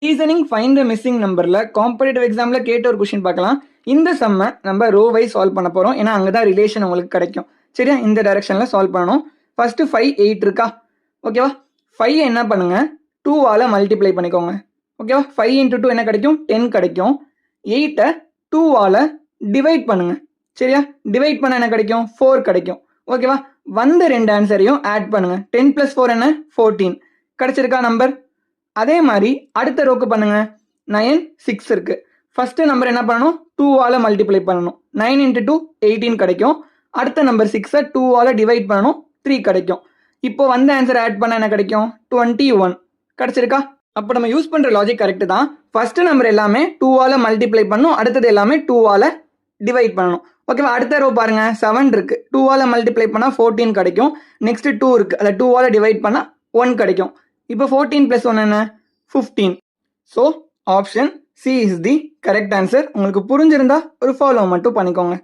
Reasoning find the missing நம்பரில் competitive எக்ஸாமில் கேட்ட ஒரு கொஷின் பார்க்கலாம். இந்த சம்மை நம்ம ரோ வைஸ் சால்வ் பண்ண போகிறோம். ஏன்னா அங்கே தான் ரிலேஷன் உங்களுக்கு கிடைக்கும். சரியா? இந்த டைரக்ஷனில் சால்வ் பண்ணணும். ஃபஸ்ட்டு 5 8 இருக்கா? ஓகேவா? 5 என்ன பண்ணுங்க, 2ஆல் மல்டிப்ளை பண்ணிக்கோங்க. ஓகேவா? 5 × 2 என்ன கிடைக்கும்? 10 கிடைக்கும். 8ஐ 2ஆல் டிவைட் பண்ணுங்க. சரியா? டிவைட் பண்ண என்ன கிடைக்கும்? 4 கிடைக்கும். ஓகேவா? வந்த ரெண்டு ஆன்சரையும் ஆட் பண்ணுங்க. 10 + 4 என்ன? 14 கிடைச்சிருக்கா நம்பர்? அதே மாதிரி அடுத்த ரோக்கு பண்ணுங்க. 9 6 இருக்கு. ஃபர்ஸ்ட் நம்பர் என்ன பண்ணணும்? 2ஆல் மல்டிப்ளை பண்ணணும். 9 × 2 18 கிடைக்கும். அடுத்த நம்பர் 6ஐ 2ஆல் டிவைட் பண்ணணும். 3 கிடைக்கும். இப்போ வந்த ஆன்சர் ஆட் பண்ண என்ன கிடைக்கும்? 21 கிடைச்சிருக்கா? அப்போ நம்ம யூஸ் பண்ற லாஜிக் கரெக்ட் தான். ஃபர்ஸ்ட் நம்பர் எல்லாமே 2ஆல் மல்டிப்ளை பண்ணணும். அடுத்தது எல்லாமே 2ஆல் டிவைட் பண்ணணும். ஓகேவா? அடுத்த ரோ பாருங்க. 7 இருக்கு. 2ஆல் மல்டிப்ளை பண்ணா 14 கிடைக்கும். நெக்ஸ்ட் 2 இருக்கு. அதை 2ஆல் டிவைட் பண்ணா 1 கிடைக்கும். இப்போ 14 + 1 என்ன? 15. So option C is the correct answer. உங்களுக்கு புரிஞ்சிருந்தா ஒரு ஃபாலோ மட்டும் பண்ணிக்கோங்க.